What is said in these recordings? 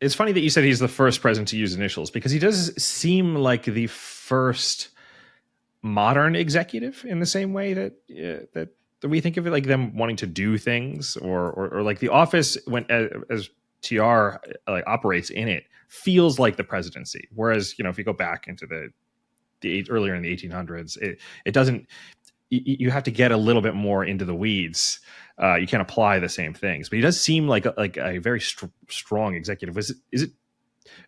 it's funny that you said he's the first president to use initials, because he does seem like the first modern executive in the same way that we think of it, like them wanting to do things, or like the office when as TR like operates in it feels like the presidency. Whereas, if you go back into the earlier in the 1800s, it doesn't. You have to get a little bit more into the weeds. You can't apply the same things, but he does seem like a very strong executive. Is it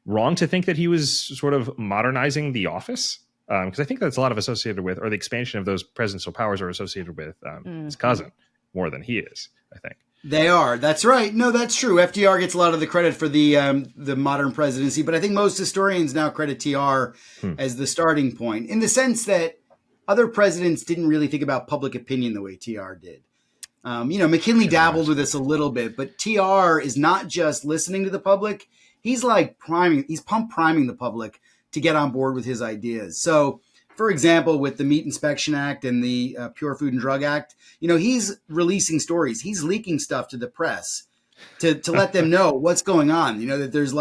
wrong to think that he was sort of modernizing the office? Because I think that's a lot of associated with, or the expansion of those presidential powers are associated with his cousin more than he is, I think. They are. That's right. No, that's true. FDR gets a lot of the credit for the modern presidency, but I think most historians now credit TR as the starting point, in the sense that other presidents didn't really think about public opinion the way TR did. McKinley dabbled with this a little bit, but TR is not just listening to the public. He's like pump priming the public to get on board with his ideas. So, for example, with the Meat Inspection Act and the Pure Food and Drug Act, he's releasing stories. He's leaking stuff to the press to let them know what's going on. That there's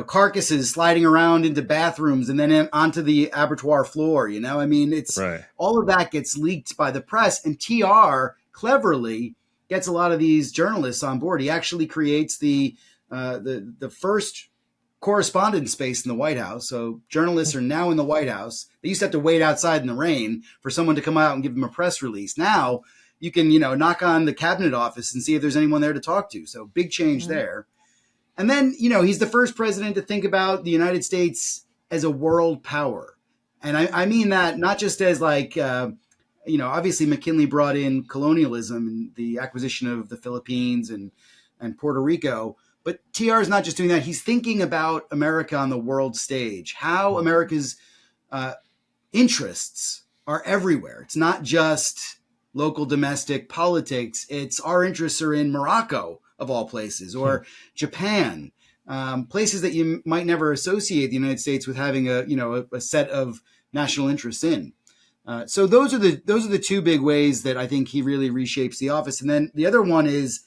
carcasses sliding around into bathrooms and then onto the abattoir floor. It's right. All of that gets leaked by the press, and TR cleverly gets a lot of these journalists on board. He actually creates the first correspondence space in the White House. So journalists are now in the White House. They used to have to wait outside in the rain for someone to come out and give them a press release. Now you can, knock on the cabinet office and see if there's anyone there to talk to. So big change there. And then, he's the first president to think about the United States as a world power. And I mean that not just as obviously McKinley brought in colonialism and the acquisition of the Philippines and Puerto Rico. But TR is not just doing that. He's thinking about America on the world stage, how America's interests are everywhere. It's not just local domestic politics. It's our interests are in Morocco, of all places, or Japan, places that you might never associate the United States with having a set of national interests in. So those are the two big ways that I think he really reshapes the office. And then the other one is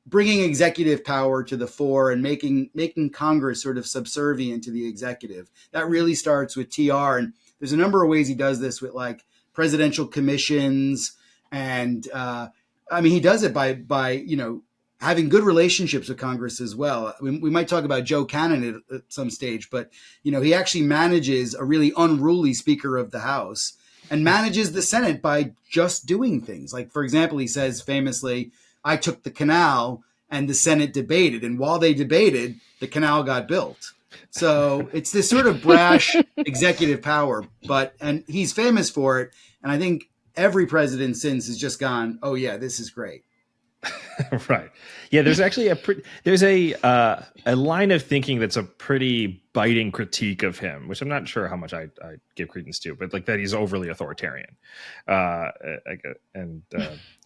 bringing executive power to the fore and making Congress sort of subservient to the executive. That really starts with TR. And there's a number of ways he does this with presidential commissions. And he does it by having good relationships with Congress as well. We might talk about Joe Cannon at some stage, but he actually manages a really unruly Speaker of the House and manages the Senate by just doing things. Like, for example, he says famously, I took the canal and the Senate debated. And while they debated, the canal got built. So it's this sort of brash executive power, and he's famous for it. And I think every president since has just gone, oh yeah, this is great. Right. Yeah. There's actually a line of thinking that's a pretty biting critique of him, which I'm not sure how much I give credence to, but that he's overly authoritarian.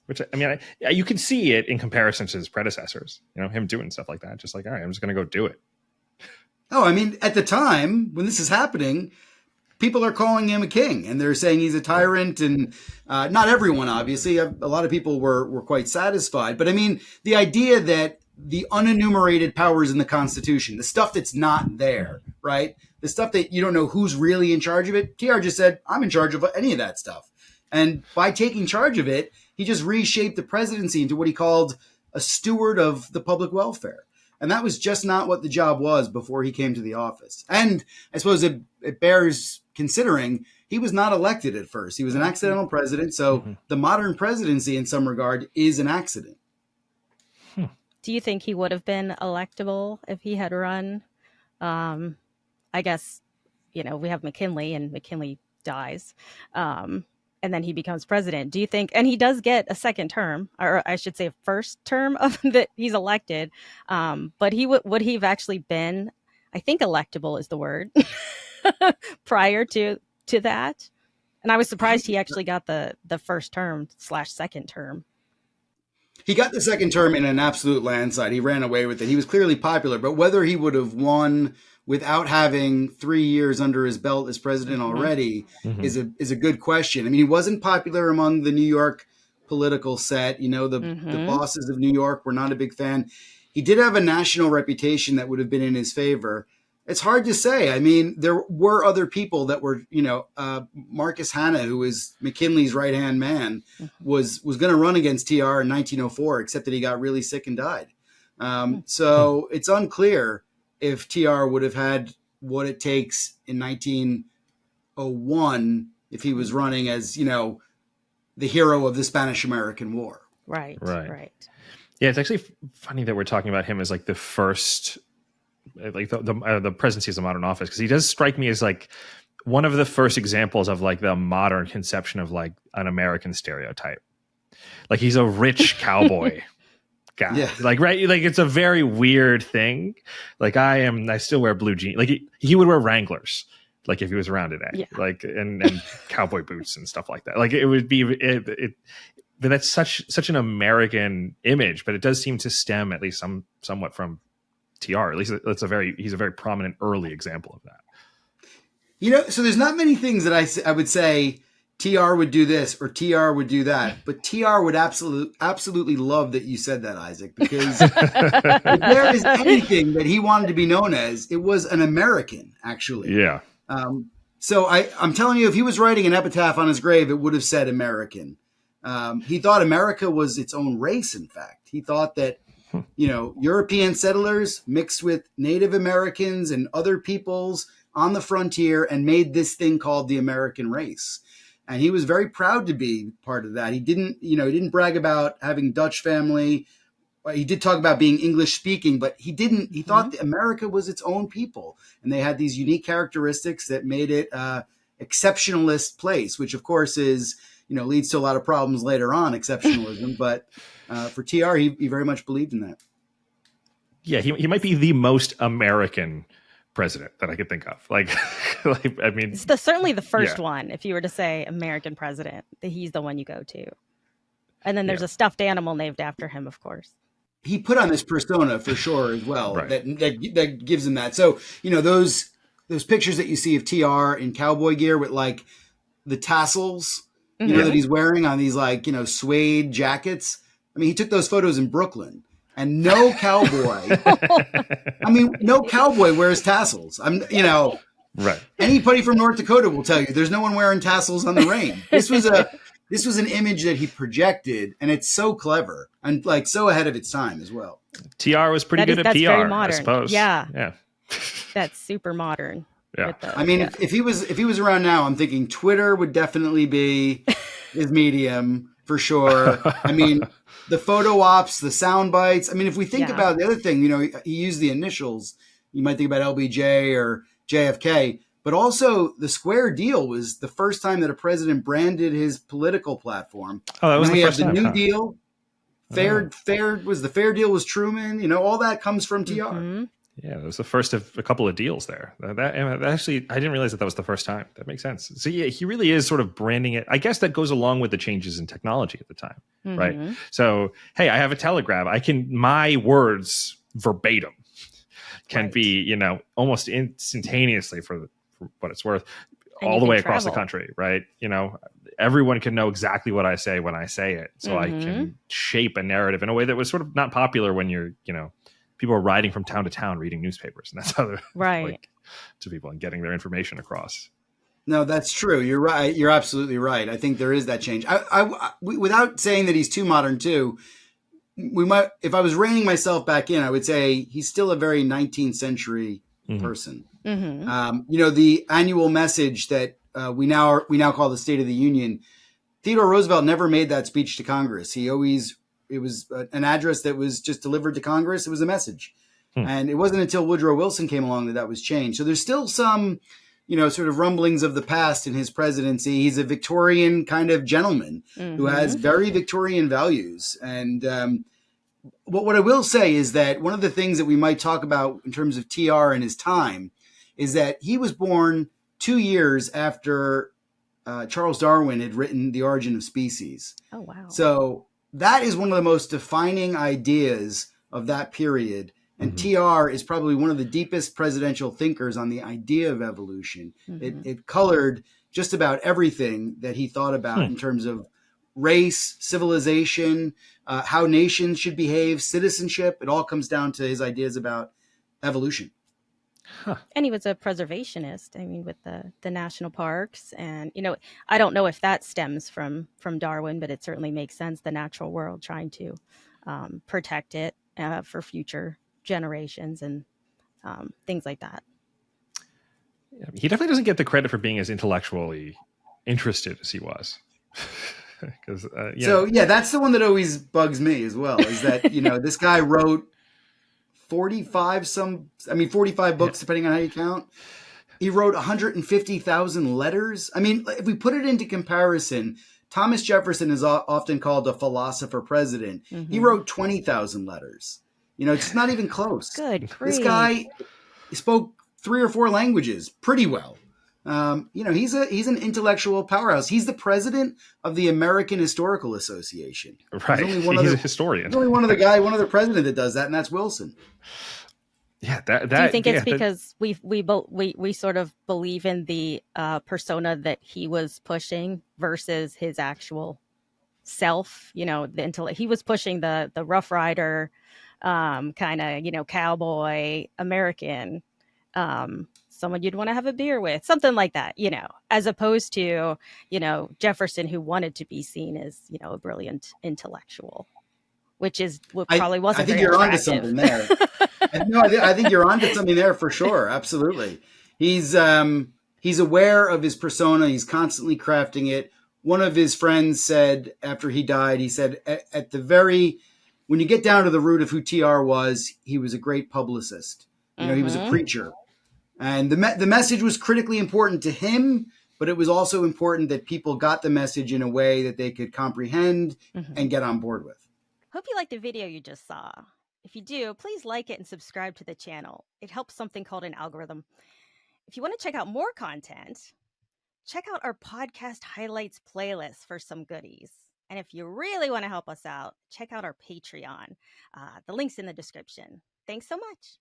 Which you can see it in comparison to his predecessors, him doing stuff like that. Just all right, I'm just going to go do it. Oh, at the time when this is happening, people are calling him a king and they're saying he's a tyrant, and not everyone, obviously. A lot of people were quite satisfied. But the idea that the unenumerated powers in the Constitution, the stuff that's not there, right? The stuff that you don't know who's really in charge of it. TR just said, I'm in charge of any of that stuff. And by taking charge of it, he just reshaped the presidency into what he called a steward of the public welfare. And that was just not what the job was before he came to the office. And I suppose it bears considering he was not elected at first. He was an accidental president. So the modern presidency in some regard is an accident. Do you think he would have been electable if he had run? I guess, we have McKinley and McKinley dies. And then he becomes president. Do you think, and he does get a second term, or I should say first term of that he's elected, but would he have actually been, I think electable is the word, prior to that? And I was surprised he actually got the first term / second term. He got the second term in an absolute landslide. He ran away with it. He was clearly popular, but whether he would have won without having 3 years under his belt as president already is a good question. He wasn't popular among the New York political set. The bosses of New York were not a big fan. he did have a national reputation that would have been in his favor. It's hard to say. I mean, there were other people that were, Marcus Hanna, who was McKinley's right-hand man, was going to run against TR in 1904, except that he got really sick and died. So it's unclear if TR would have had what it takes in 1901 if he was running as, the hero of the Spanish-American War. Right. Yeah, it's actually funny that we're talking about him as like the first, like the presidency as a modern office, because he does strike me as like one of the first examples of like the modern conception of like an American stereotype. Like he's a rich cowboy guy. Yeah. Like, right. Like it's a very weird thing. Like I still wear blue jeans. Like he would wear Wranglers. Like if he was around today, like and cowboy boots and stuff like that. Like it would be but that's such an American image. But it does seem to stem at least somewhat from TR. At least he's a very prominent early example of that. So there's not many things that I would say TR would do this or TR would do that, but TR would absolutely love that you said that, Isaac, because if there is anything that he wanted to be known as, it was an American, actually. Yeah. So I'm telling you, if he was writing an epitaph on his grave, it would have said American. He thought America was its own race, in fact. He thought that, European settlers mixed with Native Americans and other peoples on the frontier and made this thing called the American race. And he was very proud to be part of that. He didn't brag about having Dutch family. He did talk about being English speaking, but he thought that America was its own people. And they had these unique characteristics that made it exceptionalist place, which of course is, leads to a lot of problems later on, exceptionalism. But for TR, he very much believed in that. Yeah, he might be the most American president that I could think of. Like I mean, it's certainly the first one. If you were to say American president, he's the one you go to. And then there's a stuffed animal named after him, of course. He put on this persona for sure as well, right. that gives him that. So, those pictures that you see of TR in cowboy gear with like the tassels, that he's wearing on these like, suede jackets. I mean, he took those photos in Brooklyn. And no cowboy, no cowboy wears tassels. Right. Anybody from North Dakota will tell you there's no one wearing tassels on the rein. This was an image that he projected, and it's so clever and like so ahead of its time as well. TR was pretty good at PR, very modern. I suppose. Yeah. That's super modern. Yeah. If he was around now, I'm thinking Twitter would definitely be his medium for sure. The photo ops, the sound bites. If we think about the other thing, he used the initials. You might think about LBJ or JFK, but also the square deal was the first time that a president branded his political platform. Oh, that was the first time. The New Deal. The fair deal was Truman. All that comes from TR. Mm-hmm. Yeah, it was the first of a couple of deals there. That actually, I didn't realize that was the first time. That makes sense. So yeah, he really is sort of branding it. I guess that goes along with the changes in technology at the time, right? So, hey, I have a telegraph. My words verbatim can be, almost instantaneously for what it's worth, and all the way across the country, right? Everyone can know exactly what I say when I say it. So I can shape a narrative in a way that was sort of not popular when you're, people are riding from town to town reading newspapers, and that's how they're to people and getting their information across. No, that's true. You're right. You're absolutely right. I think there is that change. Without saying that he's too modern too, we might, if I was reining myself back in, I would say he's still a very 19th century person. The annual message that we now call the State of the Union. Theodore Roosevelt never made that speech to Congress. It was an address that was just delivered to Congress. It was a message. And it wasn't until Woodrow Wilson came along that was changed. So there's still some, sort of rumblings of the past in his presidency. He's a Victorian kind of gentleman who has very Victorian values. And what I will say is that one of the things that we might talk about in terms of TR and his time is that he was born 2 years after Charles Darwin had written The Origin of Species. Oh, wow. So that is one of the most defining ideas of that period. And TR is probably one of the deepest presidential thinkers on the idea of evolution. It colored just about everything that he thought about in terms of race, civilization, how nations should behave, citizenship. It all comes down to his ideas about evolution. Huh. And he was a preservationist. I mean, with the national parks, and I don't know if that stems from Darwin, but it certainly makes sense. The natural world, trying to protect it for future generations and things like that. Yeah, he definitely doesn't get the credit for being as intellectually interested as he was. So that's the one that always bugs me as well. Is that this guy wrote 45 books, depending on how you count. He wrote 150,000 letters. I mean, if we put it into comparison, Thomas Jefferson is often called a philosopher president. Mm-hmm. He wrote 20,000 letters. It's not even close. Good grief. This guy spoke 3 or 4 languages pretty well. He's an intellectual powerhouse. He's the president of the American Historical Association. Right. He's a historian. There's only one other president that does that, and that's Wilson. Yeah. Do you think it's because we sort of believe in the persona that he was pushing versus his actual self? He was pushing the Rough Rider, kind of cowboy American. Someone you'd want to have a beer with, something like that, as opposed to, Jefferson, who wanted to be seen as, a brilliant intellectual, which is what probably wasn't. I think very you're attractive. onto something there. No, I think you're onto something there for sure. Absolutely. He's aware of his persona. He's constantly crafting it. One of his friends said after he died, he said, when you get down to the root of who TR was, he was a great publicist. He was a preacher. And the message was critically important to him, but it was also important that people got the message in a way that they could comprehend and get on board with. Hope you liked the video you just saw. If you do, please like it and subscribe to the channel. It helps something called an algorithm. If you want to check out more content, check out our podcast highlights playlist for some goodies. And if you really want to help us out, check out our Patreon. The link's in the description. Thanks so much.